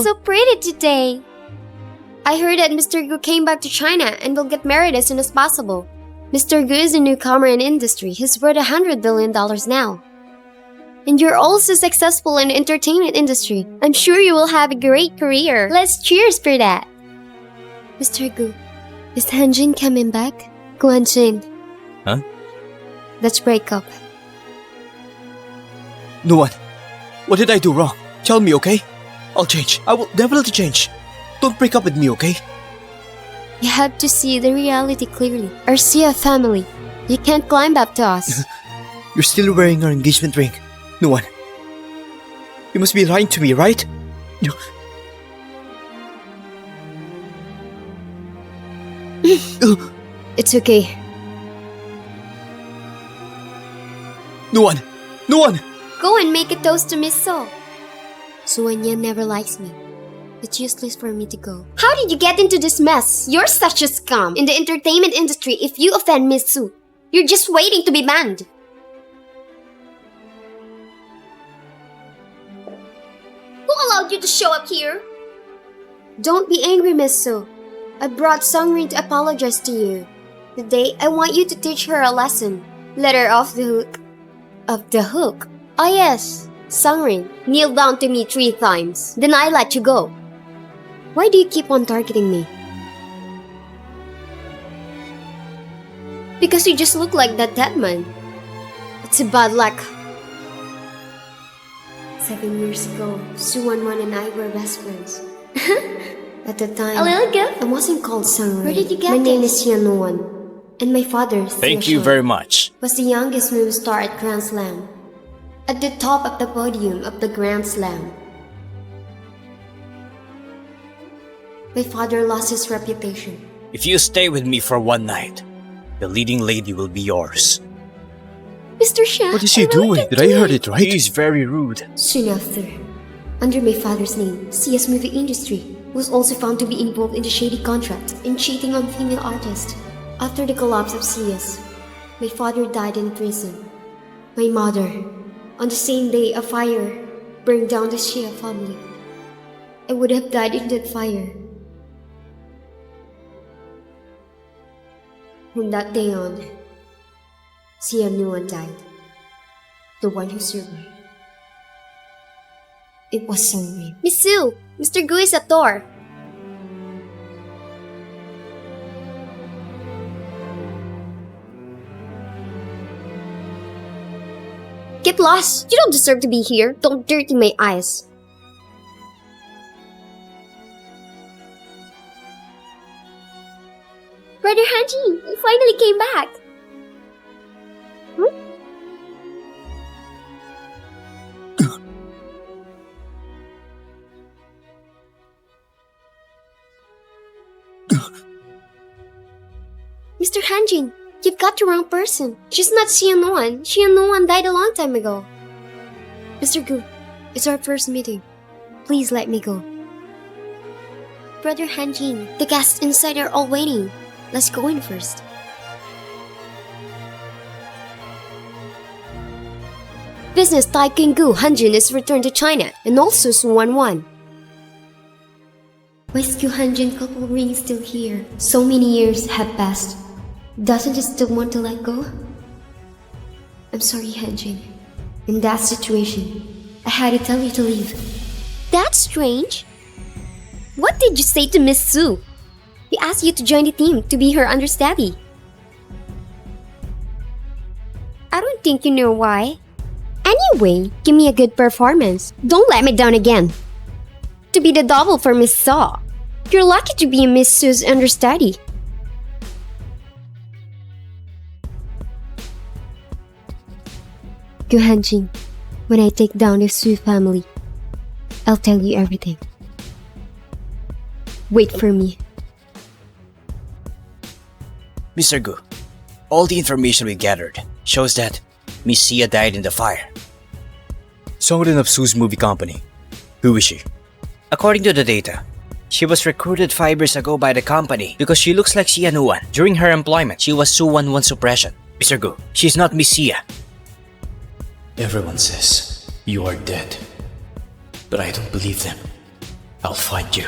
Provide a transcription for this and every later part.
so pretty today. I heard that Mr. Gu came back to China and will get married as soon as possible. Mr. Gu is a newcomer in industry. He's worth $100 billion now. And you're also successful in the entertainment industry. I'm sure you will have a great career. Let's cheers for that. Mr. Gu, is Hanjin coming back? Gu Hanjin. Huh? Let's break up. Nuǎn, what did I do wrong? Tell me, okay? I'll change. I will definitely change. Don't break up with me, okay? You have to see the reality clearly. Our Xia family. You can't climb up to us. You're still wearing our engagement ring. Nuǎn, you must be lying to me, right? It's okay. Nuǎn! Nuǎn! Go and make a toast to Miss So. Suanya never likes me. It's useless for me to go. How did you get into this mess? You're such a scum. In the entertainment industry, if you offend Miss Su, you're just waiting to be banned. Who allowed you to show up here? Don't be angry, Miss Su. I brought Songrin to apologize to you. Today, I want you to teach her a lesson. Let her off the hook. Of the hook? Ah yes, Songrin, kneel down to me 3 times. Then I let you go. Why do you keep on targeting me? Because you just look like that dead man. It's a bad luck. 7 years ago, Nuǎn and I were best friends. At the time, A little gift? I wasn't called Songrin. Where did you get My name this? is Xia Nuǎn. And my father, Thank you very much. was the youngest movie star at Grand Slam. At the top of the podium of the Grand Slam. My father lost his reputation. If you stay with me for one night, the leading lady will be yours. Mr. Xia, What is he doing? Did I heard it right? He's very rude. Soon after, under my father's name, Xia's movie industry was also found to be involved in the shady contract and cheating on female artists. After the collapse of Xia's, my father died in prison. My mother, on the same day a fire burned down the Xia family. I would have died in that fire. From that day on, Xia Nuǎn died. The one who survived. It was Songrin. Miss Su, Mr. Gu is at door. Get lost! You don't deserve to be here. Don't dirty my eyes. Brother Hanjin, you finally came back. Mr. Hanjin, you've got the wrong person. She's not Xia Nuǎn. Xia Nuǎn died a long time ago. Mr. Gu, it's our first meeting. Please let me go. Brother Hanjin, the guests inside are all waiting. Let's go in first. Business tycoon Gu Hanjin is returned to China, and also Nuǎn. Why is Gu Hanjin couple ring still here? So many years have passed. Doesn't he still want to let go? I'm sorry, Hanjin. In that situation, I had to tell you to leave. That's strange. What did you say to Miss Su? He asked you to join the team to be her understudy. I don't think you know why. Anyway, give me a good performance. Don't let me down again. To be the double for Miss Saw. You're lucky to be Miss Su's understudy. Gu Hanjin, when I take down the Su family, I'll tell you everything. Wait for me. Mr. Gu, all the information we gathered shows that Miss Xia died in the fire. Songrin of Su's movie company. Who is she? According to the data, she was recruited 5 years ago by the company because she looks like Xia Nuǎn. During her employment, she was Nuǎn suppression. Mr. Gu, she's not Miss Xia. Everyone says you are dead, but I don't believe them. I'll find you.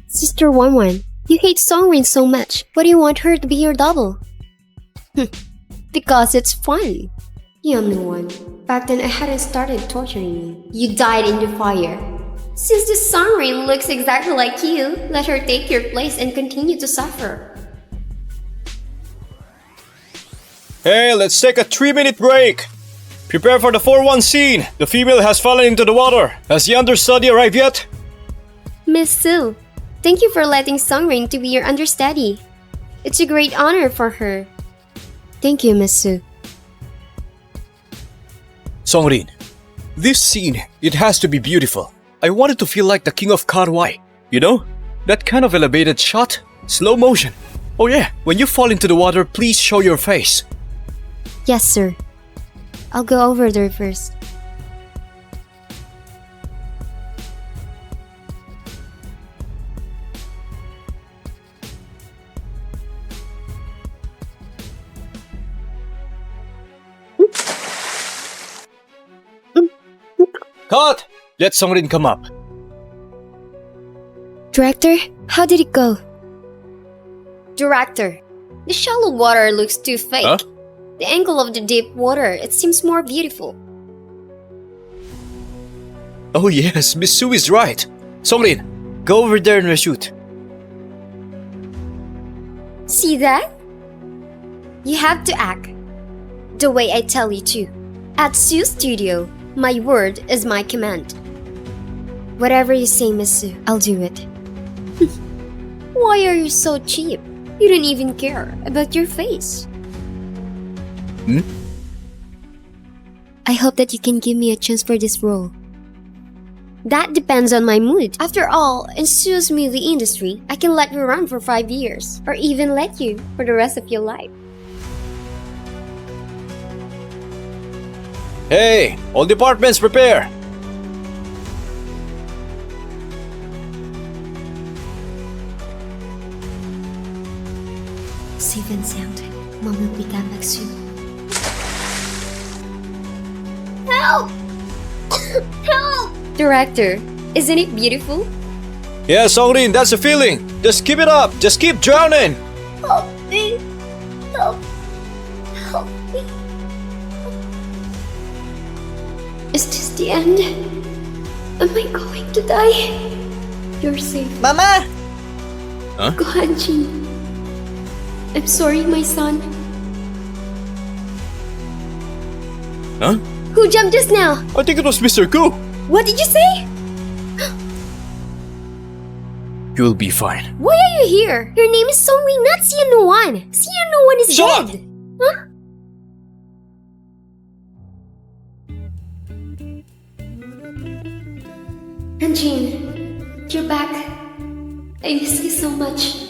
Sister Wanwan, you hate Songlin so much. Why do you want her to be your double? Because it's fun. Xia Nuǎn, back then I hadn't started torturing you. You died in the fire. Since the Songlin looks exactly like you, let her take your place and continue to suffer. Hey, let's take a 3-minute break. Prepare for the 4-1 scene. The female has fallen into the water. Has the understudy arrived yet? Miss Su, thank you for letting Songlin to be your understudy. It's a great honor for her. Thank you, Miss Su. Songlin, this scene, it has to be beautiful. I want it to feel like the king of Karwai. You know? That kind of elevated shot, slow motion. Oh yeah, when you fall into the water, please show your face. Yes, sir. I'll go over there first. Cut! Let Songlin come up. Director, how did it go? Director, the shallow water looks too fake. Huh? The angle of the deep water, it seems more beautiful. Oh yes, Miss Su is right. Songlin, go over there and reshoot. See that? You have to act the way I tell you to. At Sue's studio, my word is my command. Whatever you say, Miss Su, I'll do it. Why are you so cheap? You don't even care about your face. I hope that you can give me a chance for this role. That depends on my mood. After all, in Sue's movie industry, I can let you run for 5 years, or even let you for the rest of your life. Hey, all departments prepare. Safe and sound. Mom will be back soon. Help! Help! Director, isn't it beautiful? Yeah, Songlin, that's the feeling. Just keep it up. Just keep drowning. Help me! Help! Help me! Is this the end? Am I going to die? You're safe. Mama! Go ahead, Jean. I'm sorry, my son. Huh? Who jumped just now? I think it was Mr. Gu. What did you say? You'll be fine. Why are you here? Your name is Songlin, not Xia Nuǎn. Xia Nuǎn is Shut dead. Huh? And Jean, you're back. I miss you so much.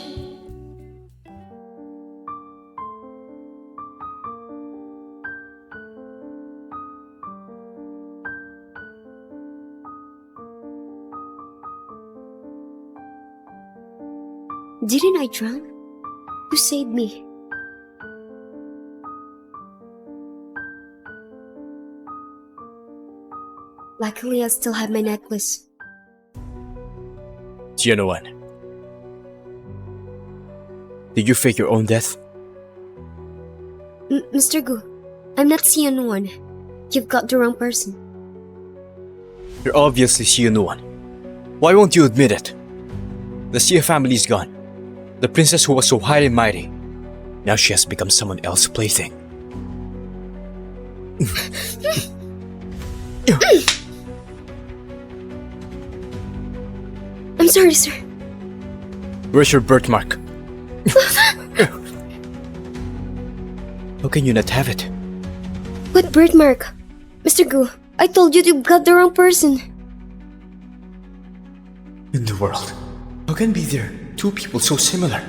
Didn't I drown? Who saved me? Luckily, I still have my necklace. Xia Nuǎn, did you fake your own death? Mr. Gu, I'm not Xia Nuǎn. You've got the wrong person. You're obviously Xia Nuǎn. Why won't you admit it? The Xia family is gone. The princess who was so high and mighty. Now she has become someone else's plaything. I'm sorry, sir. Where's your birthmark? How can you not have it? What birthmark? Mr. Gu, I told you you got the wrong person. In the world, how can be there two people so similar?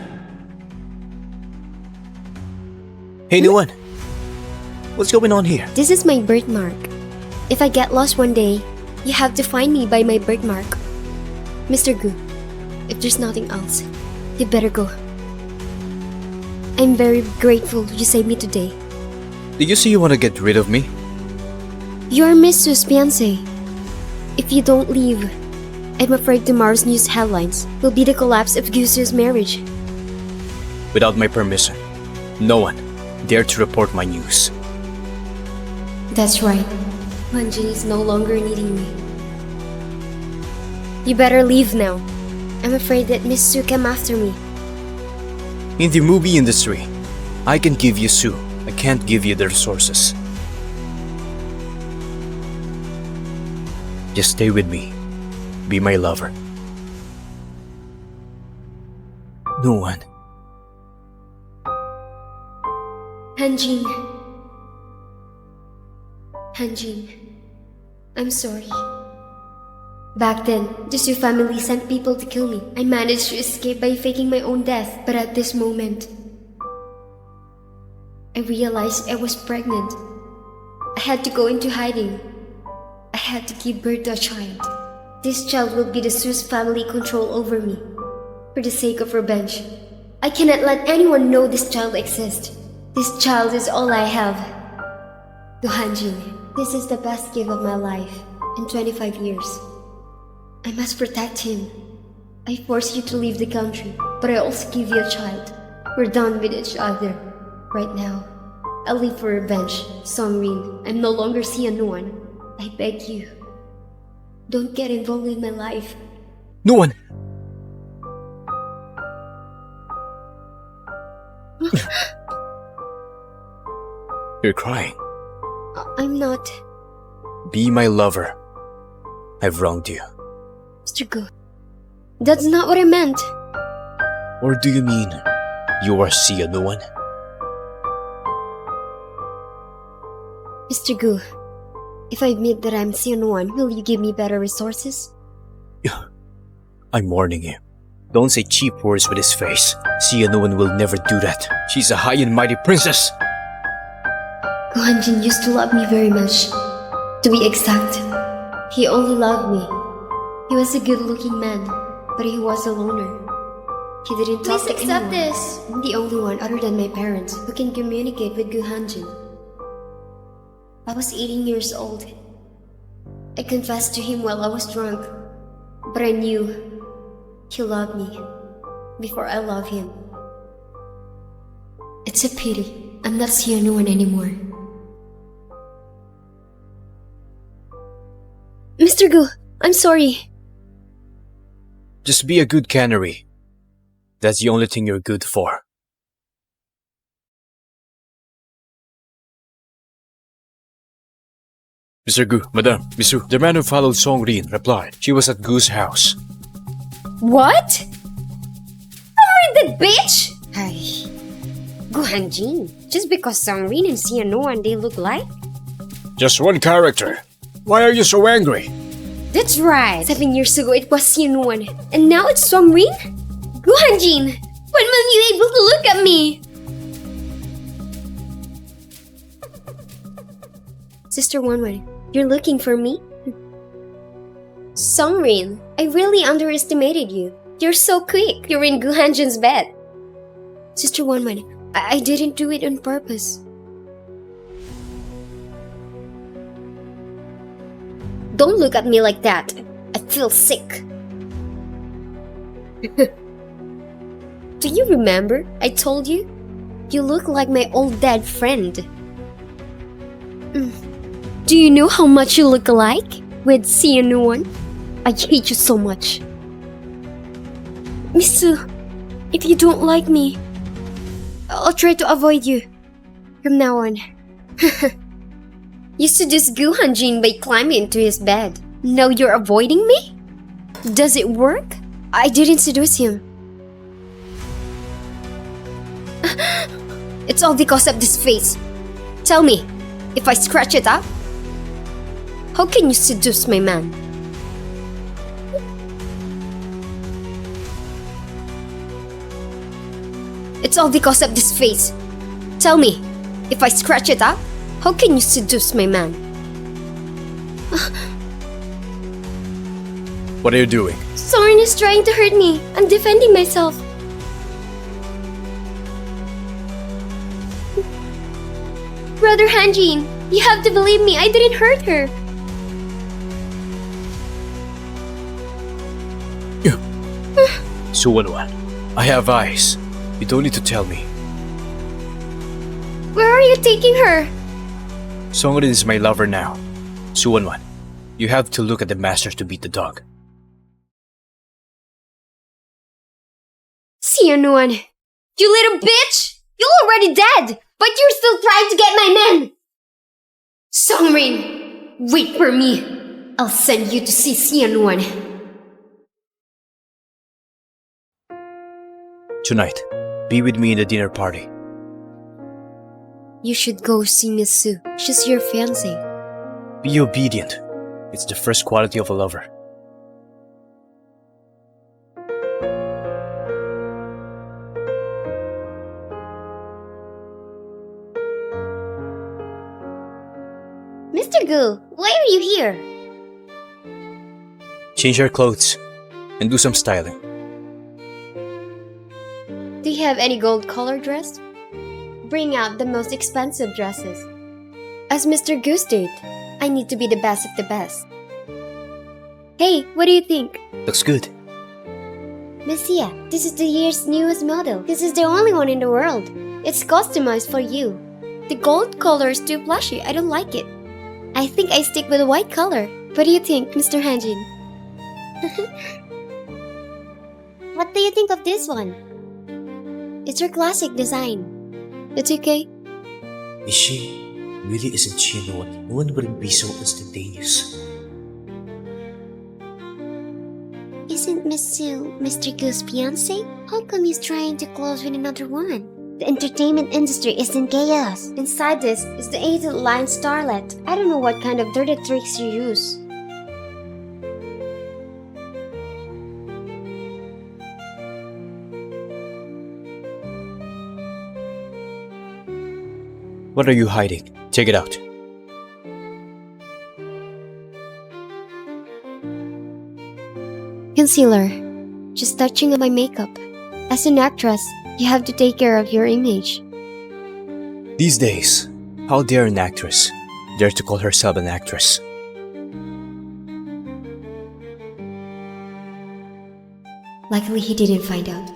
Hey, Nuǎn. What's going on here? This is my birthmark. If I get lost one day, you have to find me by my birthmark. Mr. Gu, if there's nothing else, you better go. I'm very grateful you saved me today. Did you say you want to get rid of me? You're Miss Suspense. If you don't leave, I'm afraid tomorrow's news headlines will be the collapse of Gusu's marriage. Without my permission, no one dare to report my news. That's right. Manjin is no longer needing me. You better leave now. I'm afraid that Miss Su came after me. In the movie industry, I can give you Sue. I can't give you the resources. Just stay with me. Be my lover. No one. Hanjin. Hanjin. I'm sorry. Back then, the Su family sent people to kill me. I managed to escape by faking my own death. But at this moment, I realized I was pregnant. I had to go into hiding. I had to give birth to a child. This child will be the Su's family control over me. For the sake of revenge, I cannot let anyone know this child exists. This child is all I have. To Hanjin, this is the best gift of my life in 25 years. I must protect him. I force you to leave the country, but I also give you a child. We're done with each other. Right now, I'll leave for revenge. Song Lín, I'm no longer Xia Nuǎn. I beg you, don't get involved in my life. No one. You're crying. I'm not. Be my lover. I've wronged you. Mr. Gu, that's not what I meant. Or do you mean you are Xia Nuǎn? Mr. Gu, if I admit that I'm Xia Nuǎn, will you give me better resources? I'm warning you. Don't say cheap words with his face. Xia Nuǎn will never do that. She's a high and mighty princess. Gu Hanjin used to love me very much. To be exact, he only loved me. He was a good-looking man, but he was a loner. He didn't talk to anyone. Please accept this. I'm the only one other than my parents who can communicate with Gu Hanjin. I was 18 years old. I confessed to him while I was drunk, but I knew he loved me before I loved him. It's a pity I'm not Xia Nuǎn anymore. Mr. Gu, I'm sorry. Just be a good canary. That's the only thing you're good for. Mr. Gu, Madame, Misu, the man who followed Song Lín replied. She was at Gu's house. What? Married that bitch? Ay, Gu Hanjin, just because Song Lín and Xia Nuǎn they look like? Just one character. Why are you so angry? That's right. 7 years ago it was Xia Nuǎn, and now it's Song Lín? Gu Hanjin, when will you able to look at me? Sister Wanwan, you're looking for me? Song Lín, I really underestimated you. You're so quick. You're in Gu Hanjin's bed. Sister Wanwan, I didn't do it on purpose. Don't look at me like that. I feel sick. Do you remember? I told you? You look like my old dead friend. Do you know how much you look alike with Xia Nuǎn? I hate you so much. Misu, if you don't like me, I'll try to avoid you from now on. You seduced Gu Hanjin by climbing into his bed. Now you're avoiding me? Does it work? I didn't seduce him. It's all because of this face. Tell me, if I scratch it up, how can you seduce my man? It's all because of this face. Tell me, if I scratch it up, how can you seduce my man? What are you doing? Soren is trying to hurt me. I'm defending myself. Brother Hanjin, You have to believe me, I didn't hurt her. Xia Nuǎn, I have eyes. You don't need to tell me. Where are you taking her? Song Lín is my lover now. Xia Nuǎn, you have to look at the masters to beat the dog. Xia Nuǎn, you little bitch! You're already dead, but you're still trying to get my men! Song Lín, wait for me. I'll send you to see Xia Nuǎn. Tonight, be with me in the dinner party. You should go see Miss Sue. She's your fiancée. Be obedient. It's the first quality of a lover. Mr. Gu, why are you here? Change your clothes and do some styling. Do you have any gold colored dress? Bring out the most expensive dresses. As Mr. Goose did, I need to be the best of the best. Hey, what do you think? Looks good. Miss Xia, this is the year's newest model. This is the only one in the world. It's customized for you. The gold color is too flashy. I don't like it. I think I stick with the white color. What do you think, Mr. Hanjin? What do you think of this one? It's your classic design. It's okay. Is she? Really isn't she Xia Nuǎn? No one wouldn't be so instantaneous. Isn't Miss Sue Mr. Goose's fiancé? How come he's trying to close with another one? The entertainment industry is in chaos. Inside this is the 8th line starlet. I don't know what kind of dirty tricks you use. What are you hiding? Take it out. Concealer. Just touching on my makeup. As an actress, you have to take care of your image. These days, how dare an actress dare to call herself an actress? Luckily, he didn't find out.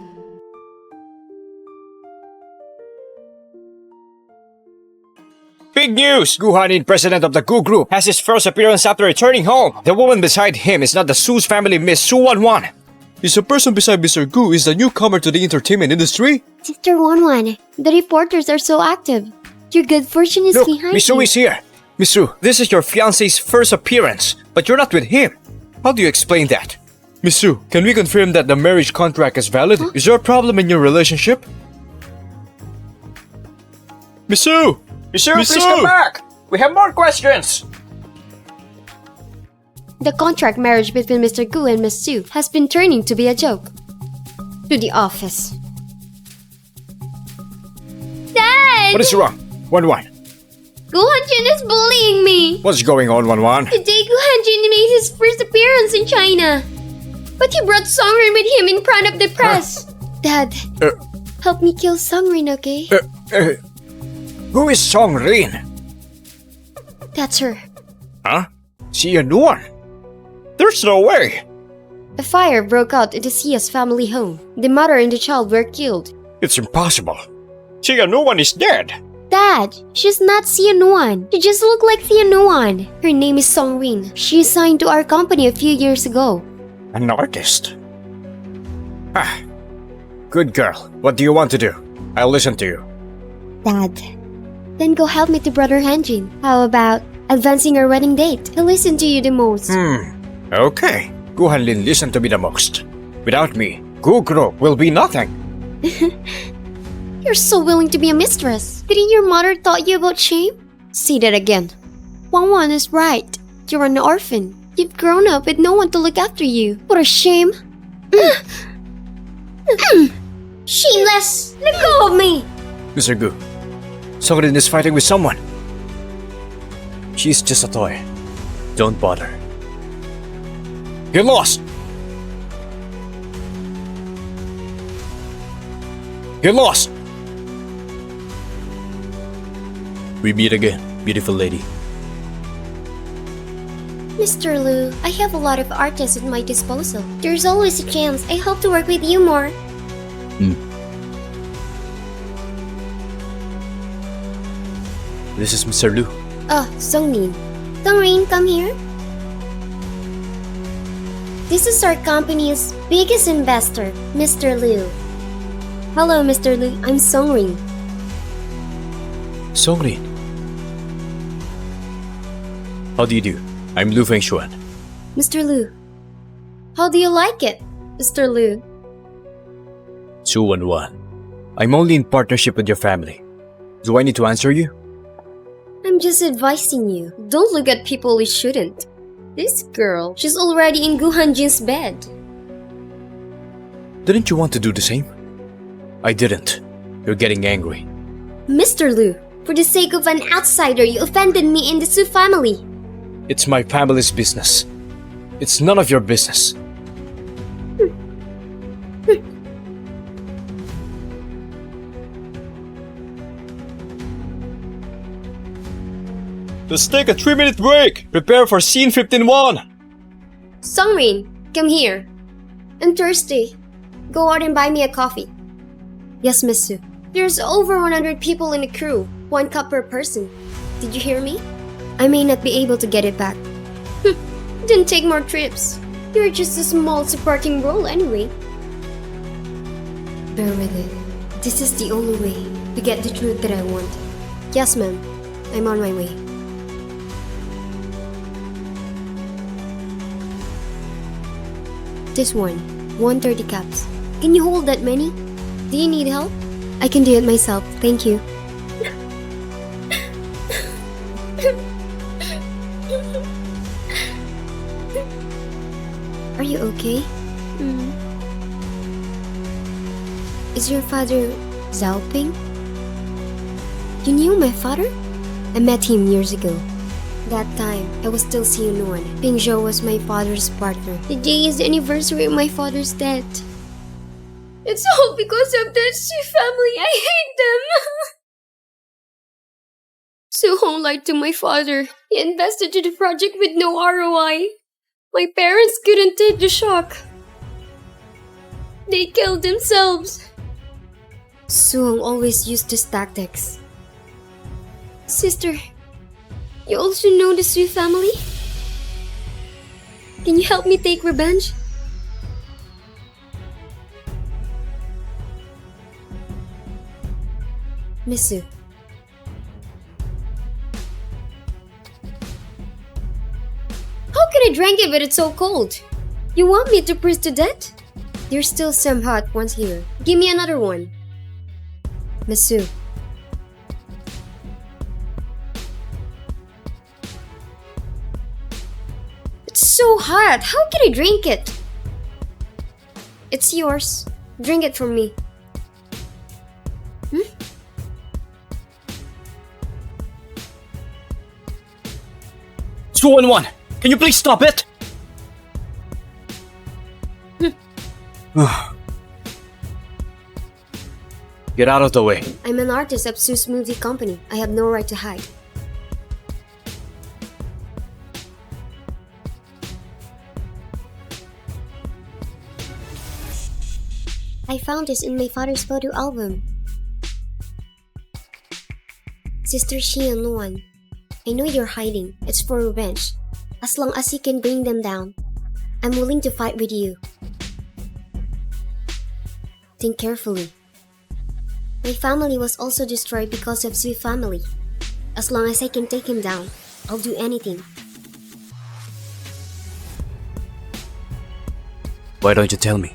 Big news! Gu Hanlin, president of the Gu Group, has his first appearance after returning home. The woman beside him is not the Su's family Miss Xia Nuǎn. Is the person beside Mr. Gu is the newcomer to the entertainment industry? Sister Wanwan, the reporters are so active. Your good fortune is Look, behind Miss you. Su is here. Miss Su, this is your fiancé's first appearance, but you're not with him. How do you explain that? Miss Su, can we confirm that the marriage contract is valid? Huh? Is there a problem in your relationship? Miss Su! Miss Su, Miss please Su! come back! We have more questions! The contract marriage between Mr. Gu and Miss Sue has been turning to be a joke. To the office. Dad! What is wrong? Wan. Gu Hanjin is bullying me. What's going on, Wan? Today Gu Hanjin made his first appearance in China. But he brought Songrin with him in front of the press. Dad, help me kill Songrin, okay? Who is Song Lín? That's her. Huh? Xia Nuǎn? There's no way! A fire broke out at the Xia's family home. The mother and the child were killed. It's impossible. Xia Nuǎn is dead. Dad, she's not Xia Nuǎn. She just looked like Xia Nuǎn. Her name is Songrin. She signed to our company a few years ago. An artist. Ah. Good girl. What do you want to do? I'll listen to you. Dad, then go help me to Brother Hanjin. How about advancing our wedding date? He'll listen to you the most. Okay. Gu Hanlin, listen to me the most. Without me, Gu Group will be nothing. You're so willing to be a mistress. Didn't your mother taught you about shame? Say that again. Wan is right. You're an orphan. You've grown up with no one to look after you. What a shame. Shameless! Let go of me! Mr. Gu, Song Lín is fighting with someone. She's just a toy. Don't bother. Get lost! Get lost! We meet again. beautiful lady. Mr. Liu, I have a lot of artists at my disposal. There's always a chance. I hope to work with you more. This is Mr. Liu. Oh, Song Lín. Song Lín, come here. This is our company's biggest investor, Mr. Liu. Hello, Mr. Liu. I'm Song Lín. Song Lín. How do you do? I'm Liu Fengshuan. Mr. Liu. How do you like it, Mr. Liu? Xia Nuǎn. I'm only in partnership with your family. Do I need to answer you? I'm just advising you. Don't look at people we shouldn't. This girl, she's already in Gu Hanjin's bed. Didn't you want to do the same? I didn't. You're getting angry. Mr. Liu, for the sake of an outsider, you offended me in the Su family. It's my family's business. It's none of your business. Let's take a 3-minute break. Prepare for scene 15-1. Song Lín, come here. I'm thirsty. Go out and buy me a coffee. Yes, Miss Su. There's over 100 people in the crew. 1 cup per person. Did you hear me? I may not be able to get it back. Didn't take more trips. You're just a small supporting role anyway. Bear with it. This is the only way to get the truth that I want. Yes, ma'am. I'm on my way. This one, 130 cups. Can you hold that many? Do you need help? I can do it myself, thank you. Are you okay? Is your father Xiaoping? You knew my father? I met him years ago. That time, I was still Xia Nuǎn. Ping Zhou was my father's partner. Today is the anniversary of my father's death. It's all because of that Su family. I hate them. Su Hong lied to my father. He invested to the project with no ROI. My parents couldn't take the shock. They killed themselves. Su Hong always used these tactics. Sister, you also know the Su family? Can you help me take revenge? Miss Su. How can I drink it but it's so cold? You want me to freeze to death? There's still some hot ones here. Give me another one. Miss Su. It's so hot. How can I drink it? It's yours. Drink it from me. Xia Nuǎn, can you please stop it? Get out of the way. I'm an artist at Su's movie company. I have no right to hide. I found this in my father's photo album. Sister Xia Nuǎn, I know you're hiding. It's for revenge. As long as you can bring them down, I'm willing to fight with you. Think carefully. My family was also destroyed because of Su family. As long as I can take him down, I'll do anything. Why don't you tell me?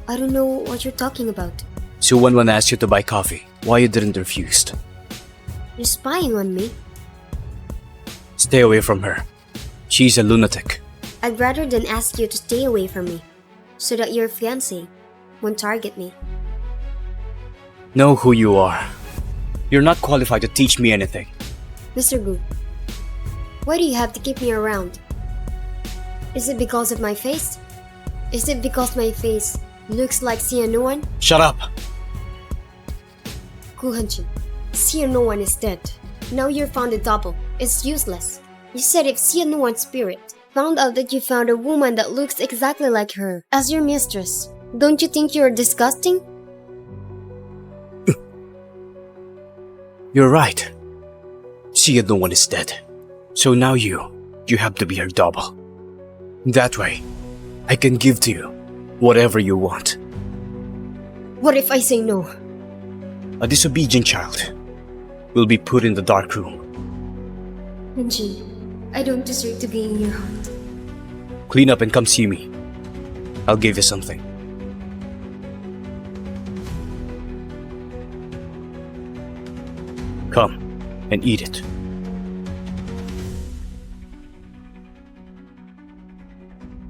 I don't know what you're talking about. Xia Nuǎn asked you to buy coffee. Why you didn't refuse? You're spying on me. Stay away from her. She's a lunatic. I'd rather than ask you to stay away from me, so that your fiancé won't target me. Know who you are. You're not qualified to teach me anything. Mr. Gu, why do you have to keep me around? Is it because of my face? Is it because my face looks like Xia Nuǎn? Shut up! Gu Hanjin, Xia Nuǎn is dead. Now you're found a double. It's useless. You said if Xia Nuǎn's spirit found out that you found a woman that looks exactly like her as your mistress, don't you think you're disgusting? You're right. Xia Nuǎn is dead. So now you have to be her double. That way, I can give to you whatever you want. What if I say no? A disobedient child will be put in the dark room. Hanjin, I don't deserve to be in your heart. Clean up and come see me. I'll give you something. Come and eat it.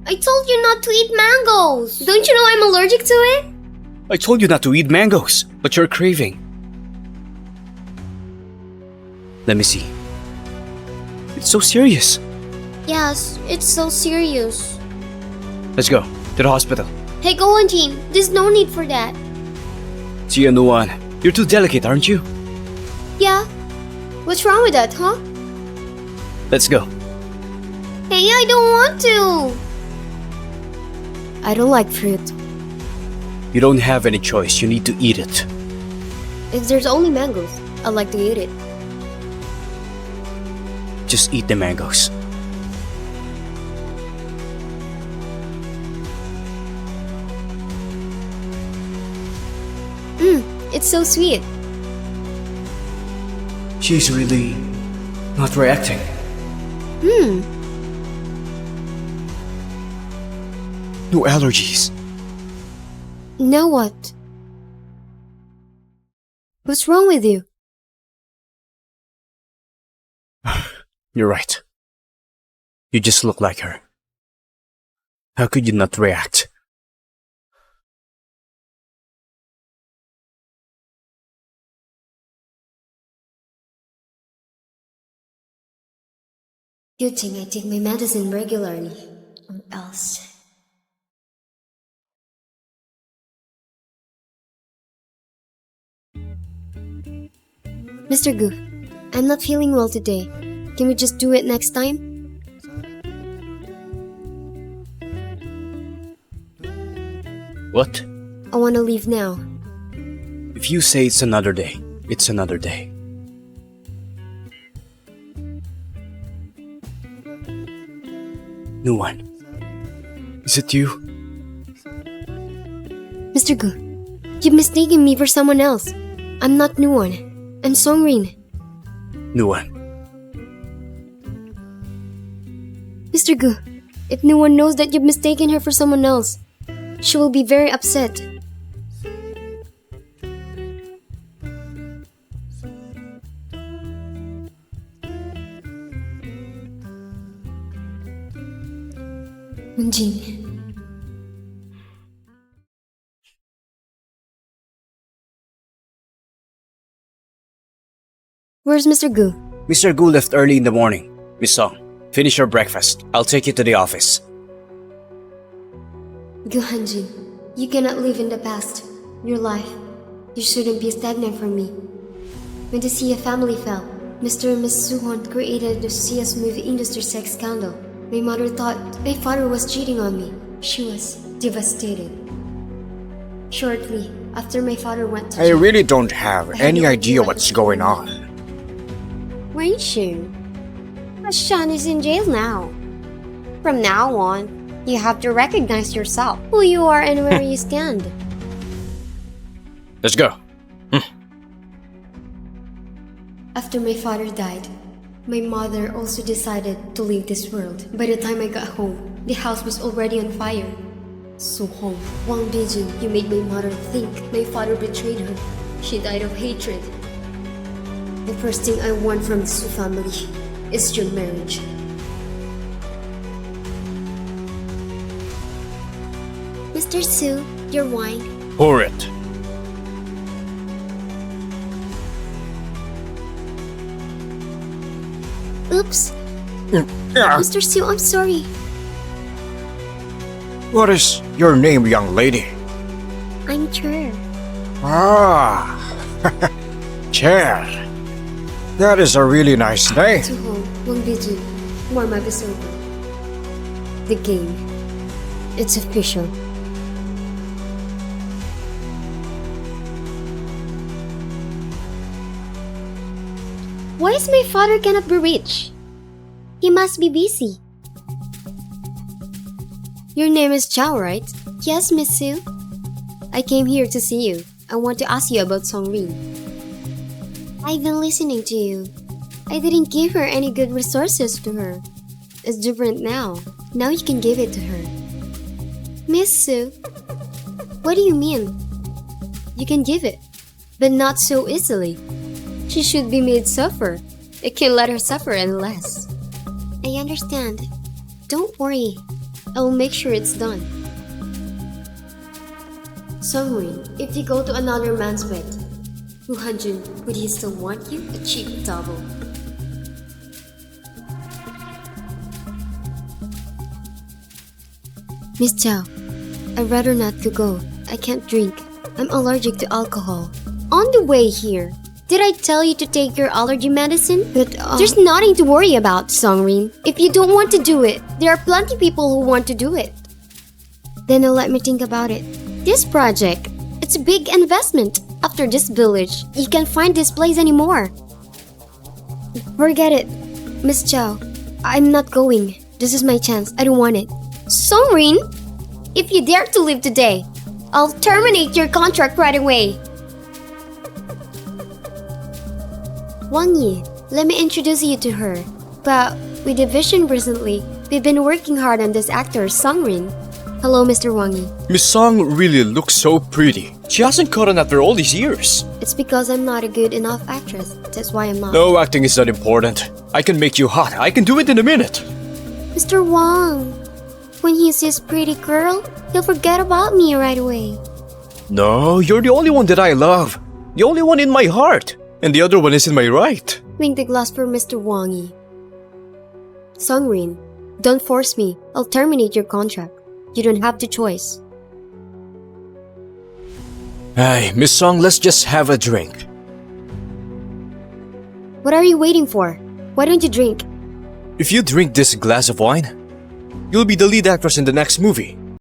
I told you not to eat mangoes! Don't you know I'm allergic to it? I told you not to eat mangoes, but you're craving. Let me see. It's so serious. Yes, it's so serious. Let's go to the hospital. Hey, go on, team. There's no need for that. Xia Nuǎn, you're too delicate, aren't you? Yeah? What's wrong with that, huh? Let's go. Hey, I don't want to! I don't like fruit. You don't have any choice. You need to eat it. If there's only mangoes, I'd like to eat it. Just eat the mangoes. It's so sweet. She's really not reacting. No allergies. Now what? What's wrong with you? You're right. You just look like her. How could you not react? Good thing I take my medicine regularly, or else. Mr. Gu, I'm not feeling well today. Can we just do it next time? What? I want to leave now. If you say it's another day, it's another day. Nuǎn, is it you? Mr. Gu, you've mistaken me for someone else. I'm not Nuǎn. I'm Songrin. Nuǎn, Mr. Gu, if Nuǎn knows that you've mistaken her for someone else, she will be very upset. Jin. Where's Mr. Gu? Mr. Gu left early in the morning. Miss Song, finish your breakfast. I'll take you to the office. Gu Hanjin, you cannot live in the past. Your life. You shouldn't be stagnant for me. When the Xia family fell, Mr. and Miss Suhon created the Xia's movie industry sex scandal. My mother thought my father was cheating on me. She was devastated. Shortly after my father went to I jail, really don't have I had any no idea idea what's what going on. Wei Xun, Shan is in jail now. From now on, you have to recognize yourself, who you are and where you stand. Let's go. After my father died, my mother also decided to leave this world. By the time I got home, the house was already on fire. So home, Wang Bijin, you made my mother think my father betrayed her. She died of hatred. The first thing I want from the Su family is your marriage. Mr. Su, your wine. Pour it. Oops. Yeah. Mr. Su, I'm sorry. What is your name, young lady? I'm Cher. Ah, Chair. That is a really nice name. Tuho, Wang Biju, more Mabisogo. The game. It's official. Why is my father cannot be rich? He must be busy. Your name is Chow, right? Yes, Miss Sue. I came here to see you. I want to ask you about Song Lín. I've been listening to you. I didn't give her any good resources to her. It's different now. Now you can give it to her. Miss Sue, what do you mean? You can give it, but not so easily. She should be made suffer. I can't let her suffer any less. I understand. Don't worry. I will make sure it's done. Song Lín, if you go to another man's bed, Wu Hanjun, would he still want you? A cheap double. Miss Chow, I'd rather not to go. I can't drink. I'm allergic to alcohol. On the way here, did I tell you to take your allergy medicine? But there's nothing to worry about, Song Lín. If you don't want to do it, there are plenty people who want to do it. Then let me think about it. This project, it's a big investment. After this village, you can't find this place anymore. Forget it. Miss Chow, I'm not going. This is my chance. I don't want it. Song Lín, if you dare to leave today, I'll terminate your contract right away. Wang Yi, let me introduce you to her. But with the vision recently, we've been working hard on this actor, Song Lín. Hello, Mr. Wang Yi. Miss Song really looks so pretty. She hasn't caught on after all these years. It's because I'm not a good enough actress. That's why I'm not. No, acting is not important. I can make you hot. I can do it in a minute. Mr. Wang, when he sees pretty girl, he'll forget about me right away. No, you're the only one that I love. The only one in my heart. And the other one is in my right. Wink the glass for Mr. Wang Yi. Song Lín, don't force me. I'll terminate your contract. You don't have the choice. Hey, Miss Song, let's just have a drink. What are you waiting for? Why don't you drink? If you drink this glass of wine, you'll be the lead actress in the next movie.